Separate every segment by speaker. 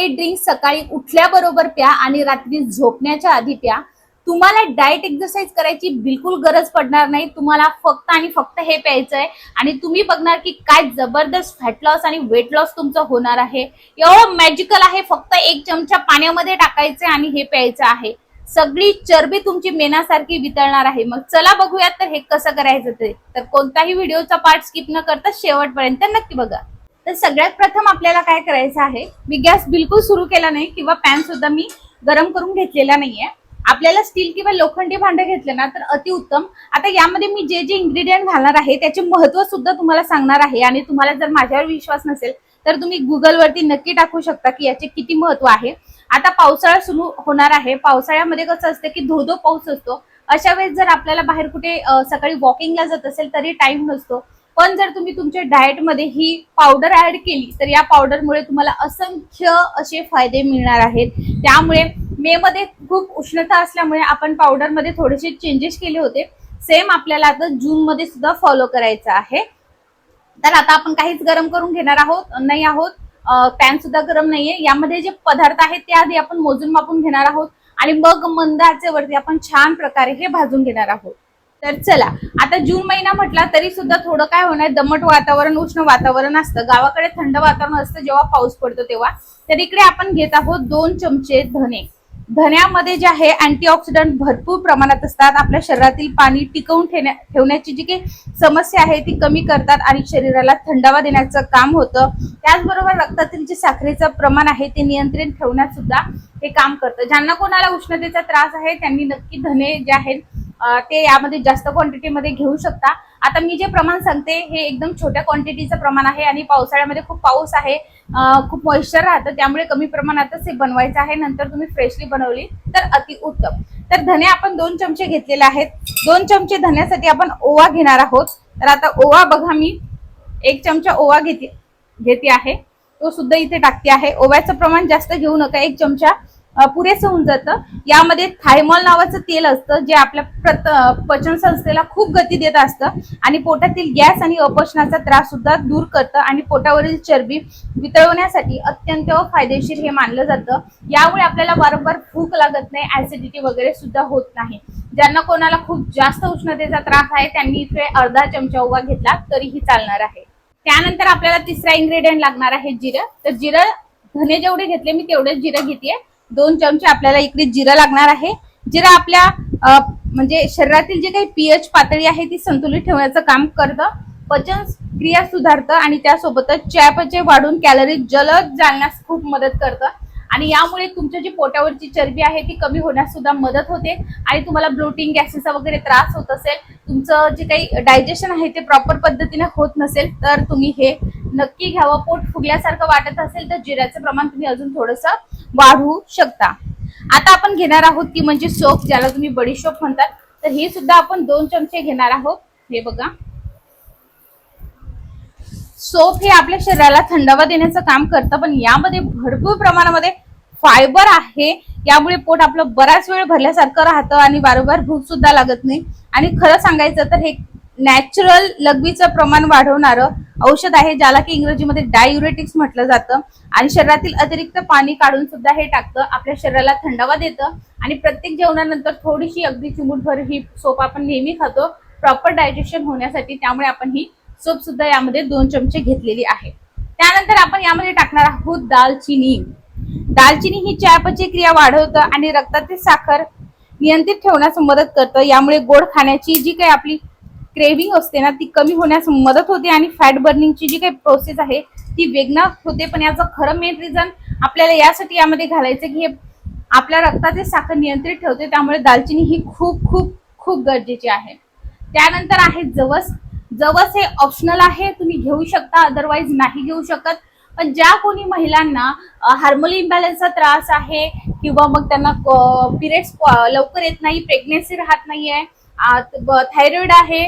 Speaker 1: हे ड्रिंक सकाळी उठल्याबरोबर प्या आणि रात्री झोपण्याच्या आधी प्या। तुम्हाला डाएट एक्सरसाइज करायची बिलकुल गरज पडणार नाही। तुम्हाला फक्त आणि फक्त हे प्यायचं आहे आणि तुम्ही बघणार की काय जबरदस्त फॅट लॉस आणि वेट लॉस तुमचं होणार आहे। एवढं मॅजिकल आहे। फक्त 1 चमचा पाण्यामध्ये टाकायचे आणि हे प्यायचं आहे। सगळी चरबी तुमची मेणासारखी वितळणार आहे। मग चला बघूयात तर हे कसं करायचं ते। तर कोणताही व्हिडिओचा पार्ट स्किप न करता शेवटपर्यंत नक्की बघा। तर सगळ्यात प्रथम आपल्याला काय करायचं आहे, मी गॅस बिलकुल सुरू केला नाही किंवा पॅन सुद्धा मी गरम करून घेतलेला नाहीये। आपल्याला स्टील किंवा लोखंडी भांडे घेतलं ना तर अतिउत्तम। आता यामध्ये मी जे जे इन्ग्रेडियंट घालणार आहे त्याचे महत्त्व सुद्धा तुम्हाला सांगणार आहे आणि तुम्हाला जर माझ्यावर विश्वास नसेल तर तुम्ही गुगल वरती नक्की टाकू शकता की याचे किती महत्त्व आहे। आता पावसाळा सुरू होणार आहे। पावसाळ्यामध्ये कसं असतं की धो-धो पाऊस असतो। अशा वेळेस जर आपल्याला बाहेर कुठे सकाळी वॉकिंगला जात असेल तरी टाइम नसतो, पण जर तुम्ही तुमच्या डाएट मध्ये ही पावडर ऍड केली तर या पावडरमुळे तुम्हाला असंख्य असे फायदे मिळणार आहेत। त्यामुळे मे मध्ये खूप उष्णता असल्यामुळे आपण पावडर मध्ये थोडेसे चेंजेस केले होते। सेम आपल्याला आता जून मध्ये सुद्धा फॉलो करायचं आहे। तर आता आपण काहीच गरम करून घेणार नाही आहोत। पॅन सुद्धा गरम नाहीये। यामध्ये जे पदार्थ आहेत ते आधी आपण मोजून मापून घेणार आहोत आणि मग मंद आचेवरती आपण छान प्रकारे हे भाजून घेणार आहोत। तर चला, आता जून महिना म्हटला तरी सुद्धा थोडं काय होणार, दमट वातावरण, उष्ण वातावरण असतं। गावाकडे थंड वातावरण असतं जेव्हा पाऊस पडतो तेव्हा। तर इकडे आपण घेत आहोत 2 चमचे धने। धन्यामध्ये जे आहे अँटीऑक्सिडंट भरपूर प्रमाणात असतात। आपल्या शरीरातील पाणी टिकवून ठेवण्याची जी काही समस्या आहे ती कमी करतात आणि शरीराला थंडावा देण्याचं काम होतं। त्याचबरोबर रक्तातील जे साखरेचं प्रमाण आहे ते नियंत्रित ठेवण्यात सुद्धा हे काम करतं। ज्यांना कोणाला उष्णतेचा त्रास आहे त्यांनी नक्की धने जे आहेत ते यामध्ये जास्त क्वांटिटीमध्ये घेऊ शकता। आता मी जे प्रमाण सांगते हे एकदम छोट्या क्वांटिटीचं प्रमाण आहे आणि पावसाळ्यामध्ये खूप पाऊस आहे, खूप मॉइश्चर राहतं, त्यामुळे कमी प्रमाणातच हे बनवायचं आहे। नंतर तुम्ही फ्रेशली बनवली तर अति उत्तम। तर धने आपण 2 चमचे घेतलेले आहेत। 2 चमचे धन्यासाठी आपण ओवा घेणार आहोत। तर आता ओवा बघा, मी 1 चमचा ओवा घेते आहे, तो सुद्धा इथे टाकते आहे। ओव्याचं प्रमाण जास्त घेऊ नका, 1 चमचा पुरेसं होऊन जातं। यामध्ये थायमॉल नावाचं तेल असतं जे आपल्या पचन संस्थेला खूप गती देत असतं आणि पोटातील गॅस आणि अपचनाचा त्रास सुद्धा दूर करतं आणि पोटावरील चरबी वितळवण्यासाठी अत्यंत फायदेशीर हे मानलं जातं। यामुळे आपल्याला वारंवार भूक लागत नाही, ऍसिडिटी वगैरे सुद्धा होत नाही। ज्यांना कोणाला खूप जास्त उष्णतेचा त्रास आहे त्यांनी इथे अर्धा चमचा ओवा घेतला तरीही चालणार आहे। त्यानंतर आपल्याला तिसरा इन्ग्रेडियंट लागणार आहे जिरं। तर जिरं धने जेवढे घेतले मी तेवढेच जिरं घेतेय। 2 चमचे आपल्याला इकडे जिरं लागणार आहे। जिरं आपल्या म्हणजे शरीरातील जे काही पीएच पातळी आहे ती संतुलित ठेवण्याचं काम करतं, पचन क्रिया सुधारतं आणि त्यासोबतच चयापचय वाढून कॅलरी जलद जाळण्यास खूप मदत करतं आणि यामुळे तुमच्या जी पोटावरची चरबी आहे ती कमी होण्यास सुद्धा मदत होते। आणि तुम्हाला ब्लोटिंग, गॅसेसचा वगैरे त्रास होत असेल, तुमचं जे काही डायजेशन आहे ते प्रॉपर पद्धतीने होत नसेल तर तुम्ही हे नक्की घ्यावं। पोट फुगल्यासारखं वाटत असेल तर जिऱ्याचं प्रमाण तुम्ही अजून थोडंसं वाढवू शकता। आता आपण घेणार आहोत ती म्हणजे सोप, ज्याला तुम्ही बडीशोप म्हणतात। तर हे सुद्धा आपण 2 चमचे घेणार आहोत। हे बघा, सोप हे आपल्या शरीराला थंडावा देण्याचं काम करतं, पण यामध्ये भरपूर प्रमाणामध्ये फायबर आहे। यामुळे पोट आपलं बराच वेळ भरल्यासारखं राहतं आणि वारंवार भूक सुद्धा लागत नाही। आणि खरं सांगायचं तर हे नॅचरल लघवीचं प्रमाण वाढवणारं औषध आहे, ज्याला की इंग्रजीमध्ये डायुरेटिक्स म्हटलं जातं आणि शरीरातील अतिरिक्त पाणी काढून सुद्धा हे टाकतं, आपल्या शरीराला थंडावा देतं। आणि प्रत्येक जेवणानंतर थोडीशी अगदी चिमूटभर ही सोप आपण नेहमी खातो प्रॉपर डायजेशन होण्यासाठी। त्यामुळे आपण ही सोप सुद्धा यामध्ये 2 चमचे घेतलेली आहे। त्यानंतर आपण यामध्ये टाकणार आहोत दालचिनी। दालचिनी ही चयापचय क्रिया वाढवतं आणि रक्तातील साखर नियंत्रित ठेवण्यास मदत करतं। यामुळे गोड खाण्याची जी काही आपली क्रेविंग असते ना ती कमी होण्यास मदत होते आणि फॅट बर्निंगची जी काही प्रोसेस आहे ती वेगना होते। पण याचं खरं मेन रिझन आपल्याला यासाठी यामध्ये घालायचं की हे आपल्या रक्तातील साखर नियंत्रित ठेवते, त्यामुळे दालचिनी ही खूप खूप खूप गरजेची आहे। त्यानंतर आहे जवस। जवस हे ऑप्शनल आहे, तुम्ही घेऊ शकता, अदरवाइज नाही घेऊ शकत। पण ज्या कोणी महिलांना हार्मोन इम्बॅलन्सचा त्रास आहे किंवा मग त्यांना पिरियड्स लवकर येत नाही, प्रेग्नेन्सी राहत नाहीये, थायरॉइड आहे,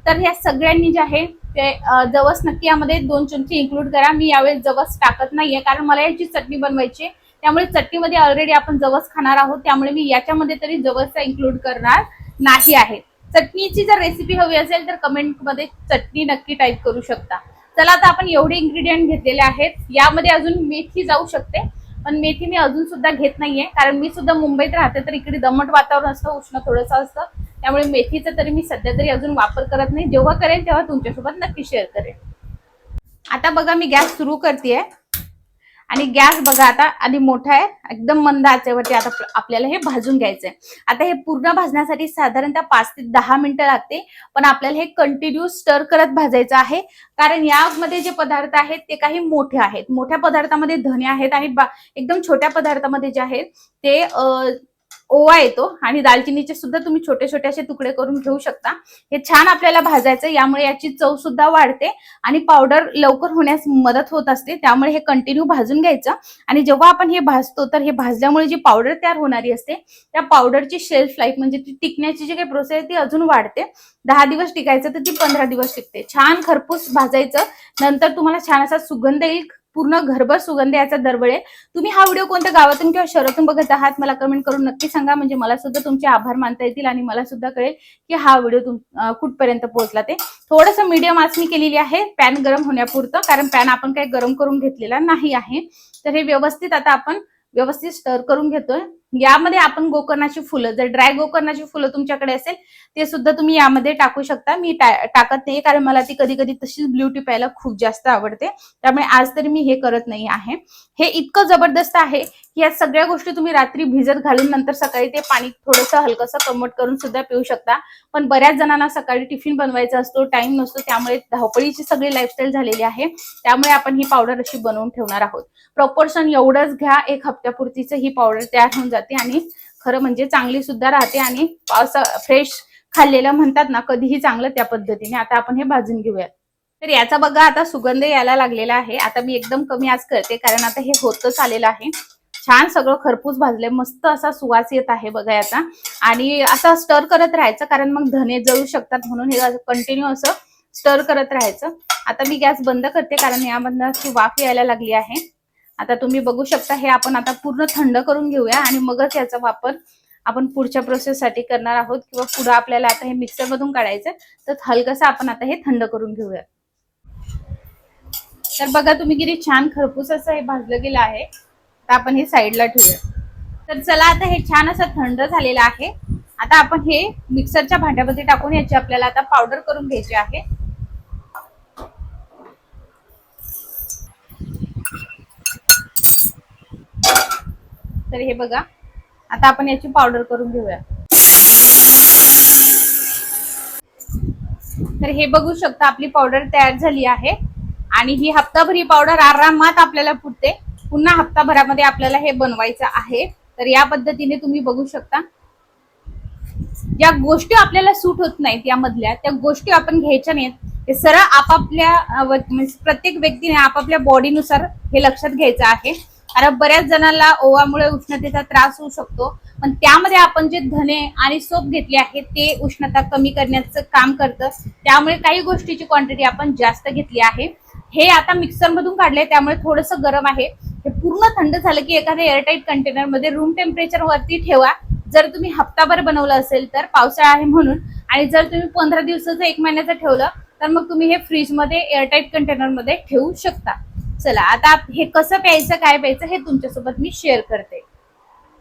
Speaker 1: तर ह्या सगळ्यांनी जे आहे ते जवस नक्की यामध्ये 2 चमचे इन्क्लूड करा। मी यावेळेस जवस टाकत नाहीये कारण मला याची चटणी बनवायची, त्यामुळे चटणीमध्ये ऑलरेडी आपण जवस खाणार आहोत, त्यामुळे मी याच्यामध्ये तरी जवसचा इन्क्लूड करणार नाही आहे। चटणीची जर रेसिपी हवी असेल तर कमेंटमध्ये चटणी नक्की टाईप करू शकता। चला, आता आपण एवढे इन्ग्रेडियंट घेतलेले आहेत। यामध्ये अजून मेथी जाऊ शकते, पण मेथी मी अजून सुद्धा घेत नाहीये, कारण मी सुद्धा मुंबईत राहते, तर इकडे दमट वातावरण असतं, उष्ण थोडंसं असतं, त्यामुळे मेथीचा तरी मी सध्या तरी अजून वापर करत नाही. जेव्हा करेन तेव्हा तुमच्यासोबत नक्की शेअर करेन. आता बघा मी गॅस सुरू करतेय आणि गॅस बघा आता आधी मोठा आहे, एकदम मंद आचेवरती आता आपल्याला हे भाजून घ्यायचंय. आता हे पूर्ण भाजण्यासाठी साधारणतः 5 ते 10 मिनिटं लागते, पण आपल्याला हे कंटिन्यू स्टर करत भाजायचं आहे, कारण यामध्ये जे पदार्थ आहेत ते काही मोठे आहेत. मोठ्या पदार्थामध्ये धने आहेत आणि एकदम छोट्या पदार्थामध्ये जे आहेत ते ओवा येतो आणि दालचिनीचे सुद्धा तुम्ही छोटे छोटे असे तुकडे करून घेऊ शकता. हे छान आपल्याला भाजायचं, यामुळे याची चव सुद्धा वाढते आणि पावडर लवकर होण्यास मदत होत असते. त्यामुळे हे कंटिन्यू भाजून घ्यायचं आणि जेव्हा आपण हे भाजतो तर हे भाजल्यामुळे जी पावडर तयार होणारी असते त्या पावडरची शेल्फ लाईफ म्हणजे ती टिकण्याची जी काही प्रोसेस आहे ती अजून वाढते. 10 दिवस टिकायचं तर ती 15 दिवस टिकते. छान खरपूस भाजायचं, नंतर तुम्हाला छान असा सुगंध येईल, पूर्ण घरभर सुगंध याचा दरवळे. तुम्ही हा व्हिडिओ कोणत्या गावातून किंवा शहरातून बघत आहात मला कमेंट करून नक्की सांगा, म्हणजे मला सुद्धा तुमचे आभार मानता येतील आणि मला सुद्धा कळेल की हा व्हिडिओ कुठपर्यंत पोहोचला ते. थोडंसं मीडियम आच मी केलेली आहे पॅन गरम होण्यापुरतं, कारण पॅन आपण काही गरम करून घेतलेला नाही आहे. तर हे व्यवस्थित आता आपण व्यवस्थित स्टर करून घेतोय. यामध्ये आपण गोकर्णाची फुलं, जर ड्राय गोकर्णाची फुलं तुमच्याकडे असेल ते सुद्धा तुम्ही यामध्ये टाकू शकता. मी टाकत नाही, कारण मला ती कधी कधी तशीच ब्ल्यू टी प्यायला खूप जास्त आवडते, त्यामुळे आज तरी मी हे करत नाही आहे. हे इतकं जबरदस्त आहे की या सगळ्या गोष्टी तुम्ही रात्री भिजत घालून नंतर सकाळी ते पाणी थोडंसं हलकंसं कोमट करून सुद्धा पिऊ शकता. पण बऱ्याच जणांना सकाळी टिफिन बनवायचा असतो, टाइम नसतो, त्यामुळे धावपळीची सगळी लाईफस्टाईल झालेली आहे. त्यामुळे आपण ही पावडर अशी बनवून ठेवणार आहोत. प्रॉपोर्शन एवढंच घ्या, एक हप्त्यापुरतीच ही पावडर तयार होऊन जाते आणि खरं म्हणजे चांगली सुद्धा राहते आणि फ्रेश खाल्लेलं म्हणतात ना कधीही चांगलं, त्या पद्धतीने. आता आपण हे भाजून घेऊया. तर याचा बघा आता सुगंध यायला लागलेला आहे. आता मी एकदम कमी आच करते, कारण आता हे होतच आलेलं आहे. छान सगळं खरपूस भाजले, मस्त असा सुवास येत आहे बघा याचा. आणि असं स्टर करत राहायचं, कारण मग धने जळू शकतात, म्हणून हे कंटिन्यू असं स्टर करत राहायचं. आता मी गॅस बंद करते, कारण यामधनं अशी वाफ यायला लागली आहे. आता तुम्ही बघू शकता हे आपण आता पूर्ण थंड करून घेऊया आणि मगच याचा वापर आपण पुढच्या प्रोसेससाठी करणार आहोत, किंवा पुढे आपल्याला आता हे मिक्सर मधून काढायचं, तर हलकसं आपण आता हे थंड करून घेऊया. तर बघा तुम्ही किती छान खरपूस असं हे भाजलं गेलं आहे. तर आपण हे साईडला ठेवूया. तर चला आता हे छान असं थंड झालेलं आहे. आता आपण हे मिक्सरच्या भांड्यामध्ये टाकून याची आपल्याला आता पावडर करून घ्यायची आहे. तर हे बघा आता आपण याची पावडर करून घेऊया. तर हे बघू शकता आपली पावडर तयार झाली आहे आणि ही हप्ताभर ही पावडर आरामात आपल्याला पुरते. पुन्हा हप्ताभरामध्ये आपल्याला हे बनवायचं आहे. तर या पद्धतीने तुम्ही बघू शकता ज्या गोष्टी आपल्याला सूट होत नाहीत यामधल्या त्या गोष्टी आपण घ्यायच्या नाहीत. हे सरळ आपापल्या प्रत्येक व्यक्तीने आपापल्या बॉडीनुसार हे लक्षात घ्यायचं आहे. कारण बऱ्याच जणांना ओवामुळे उष्णतेचा त्रास होऊ शकतो, पण त्यामध्ये आपण जे धने आणि सोप घेतले आहे ते उष्णता कमी करण्याचं काम करतं. त्यामुळे काही गोष्टीची क्वांटिटी आपण जास्त घेतली आहे. हे आता मिक्सर मधून काढले, त्यामुळे थोडंसं गरम आहे. हे पूर्ण थंड झालं की एखाद्या एअरटाईट कंटेनर मध्ये रूम टेम्परेचर वरती ठेवा. जर तुम्ही हप्ताभर बनवलं असेल तर, पावसाळा आहे म्हणून, आणि जर तुम्ही 15 दिवसाचं 1 महिन्याचं ठेवलं तर मग तुम्ही हे फ्रीज मध्ये एअरटाईट कंटेनर मध्ये ठेवू शकता. चला आता हे कसं प्यायचं काय प्यायचं हे तुमच्यासोबत मी शेअर करते.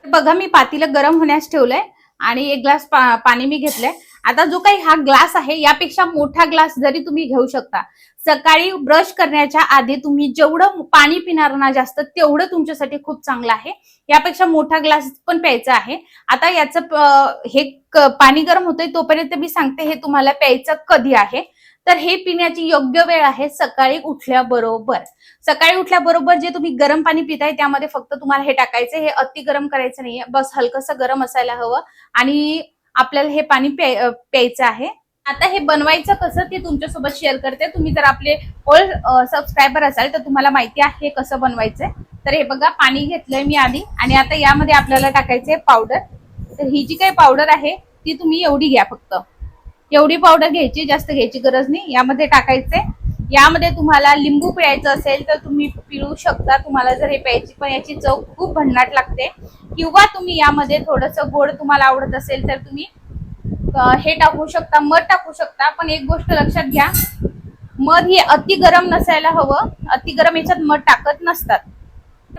Speaker 1: बघा मी पातीला गरम होण्यास ठेवलंय आणि 1 ग्लास पाणी मी घेतलंय. आता जो काही हा ग्लास आहे यापेक्षा मोठा ग्लास जरी तुम्ही घेऊ शकता. सकाळी ब्रश करण्याच्या आधी तुम्ही जेवढं पाणी पिणार ना जास्त, तेवढं तुमच्यासाठी खूप चांगलं आहे. यापेक्षा मोठा ग्लास पण प्यायचा आहे. आता याचं हे पाणी गरम होतंय तोपर्यंत मी सांगते हे तुम्हाला प्यायचं कधी आहे. तर हे पिण्याची योग्य वेळ आहे सकाळी उठल्याबरोबर. सकाळी उठल्याबरोबर जे तुम्ही गरम पाणी पिताय त्यामध्ये फक्त तुम्हाला हे टाकायचं. हे अति गरम करायचं नाहीये, बस हलकसं गरम असायला हवं आणि आपल्याला हे पाणी प्यायचं आहे. आता हे बनवायचं कसं ते तुमच्यासोबत शेअर करते. तुम्ही जर आपले ओल्ड सबस्क्रायबर असाल तर तुम्हाला माहिती आहे कसं बनवायचंय. तर हे बघा पाणी घेतलंय मी आधी आणि आता यामध्ये आपल्याला टाकायचंय पावडर. तर ही जी काही पावडर आहे ती तुम्ही एवढी घ्या, फक्त एवढी पावडर घ्यायची, जास्त घ्यायची गरज नाही. यामध्ये टाकायचंय. यामध्ये तुम्हाला लिंबू पिळायचं असेल तर तुम्ही पिळू शकता, तुम्हाला जर हे प्यायची, पण याची चव खूप भन्नाट लागते. किंवा तुम्ही यामध्ये थोडंसं गोड तुम्हाला आवडत असेल तर तुम्ही हे टाकू शकता, मध टाकू शकता. पण एक गोष्ट लक्षात घ्या, मध हे अति गरम नसायला हवं. अति गरम याच्यात मध टाकत नसतात.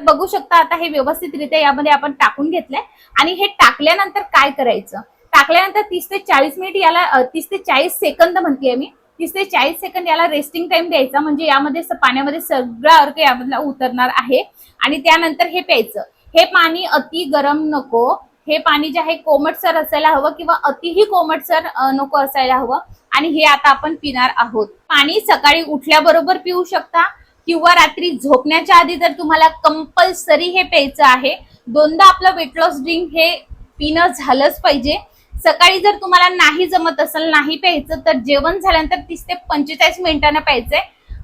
Speaker 1: बघू शकता आता हे व्यवस्थितरित्या यामध्ये आपण टाकून घेतलंय आणि हे टाकल्यानंतर काय करायचं, टाकल्यानंतर 30 ते 40 मिनिट याला 30 ते 40 सेकंद म्हणतेय मी, 30 ते 40 सेकंद याला रेस्टिंग टाइम द्यायचा, म्हणजे यामध्ये पाण्यामध्ये सगळा अर्क यामधला उतरणार आहे आणि त्यानंतर हे प्यायचं. हे पाणी अति गरम नको, हे पाणी जे आहे कोमटसर असायला हवं किंवा अतिही कोमटसर नको असायला हवं आणि हे आता आपण पिणार आहोत. पाणी सकाळी उठल्याबरोबर पिऊ शकता किंवा रात्री झोपण्याच्या आधी जर तुम्हाला कंपल्सरी हे प्यायचं आहे. दोनदा आपलं वेट लॉस ड्रिंक हे पिणं झालंच पाहिजे. सकाळी जर तुम्हाला नाही जमत असेल, नाही प्यायचं, तर जेवण झाल्यानंतर 30 ते 45 मिनिटांना प्यायचंय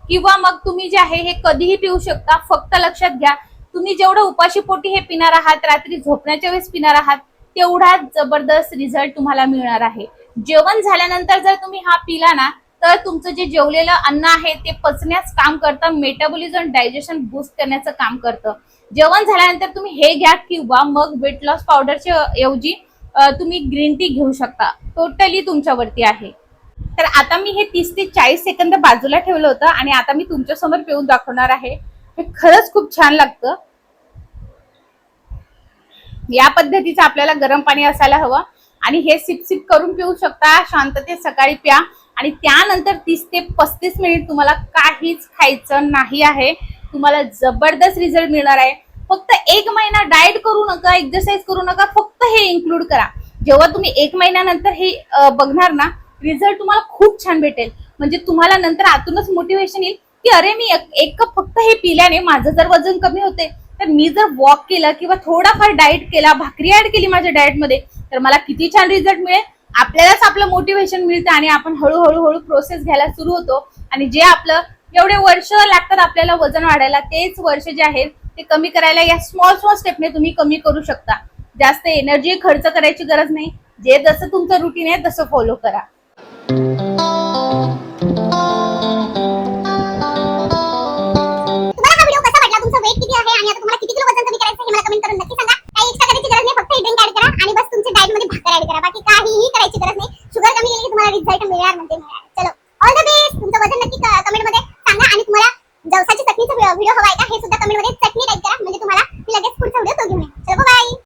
Speaker 1: किंवा मग तुम्ही जे आहे हे कधीही पिऊ शकता. फक्त लक्षात घ्या, तुम्ही जेवढं उपाशी पोटी हे पिणार आहात, रात्री झोपण्याच्या वेळेस पिणार आहात, तेवढाच जबरदस्त रिझल्ट तुम्हाला मिळणार आहे. जेवण झाल्यानंतर जर तुम्ही हा पिला ना, तर तुमचं जे जेवलेलं अन्न आहे ते पचण्यास काम करतं, मेटाबॉलिझम डायजेशन बूस्ट करण्याचं काम करतं. जेवण झाल्यानंतर तुम्ही हे घ्या किंवा मग वेट लॉस पावडरच्या ऐवजी तुम्ही ग्रीन टी घेऊ शकता. टोटली तुमच्यावरती आहे. तर आता मी हे 30 ते 40 सेकंद बाजूला ठेवलं होतं आणि आता मी तुमच्यासमोर पिऊन दाखवणार आहे. हे खरंच खूप छान लागतं. या पद्धतीचं आपल्याला गरम पाणी असायला हवं आणि हे सिप सिप करून पिऊ शकता. शांततेत सकाळी प्या आणि त्यानंतर 30 ते 35 मिनिट तुम्हाला काहीच खायचं नाही आहे. तुम्हाला जबरदस्त रिझल्ट मिळणार आहे. फक्त 1 महिना डाएट करू नका, एक्सरसाइज करू नका, फक्त हे इन्क्लूड करा. जेव्हा तुम्ही 1 महिन्यानंतर हे बघणार ना, रिझल्ट तुम्हाला खूप छान भेटेल. म्हणजे तुम्हाला नंतर आतूनच मोटिवेशन येईल की अरे मी एक कप फक्त हे पिल्याने माझं जर वजन कमी होते, तर मी जर वॉक केला किंवा थोडाफार डाएट केला, भाकरी ऍड केली माझ्या डाएटमध्ये, तर मला किती छान रिझल्ट मिळेल. आपल्यालाच आपलं मोटिवेशन मिळतं आणि आपण हळूहळू प्रोसेस घ्यायला सुरू होतो आणि जे आपलं एवढे वर्ष लागतात आपल्याला वजन वाढायला, तेच वर्ष जे आहेत ते कमी करायला या स्मॉल स्टेपने तुम्ही कमी करू शकता. जास्त एनर्जी खर्च करायची गरज नाही. जे जसं तुमचं रुटीन आहे तसं फॉलो करा.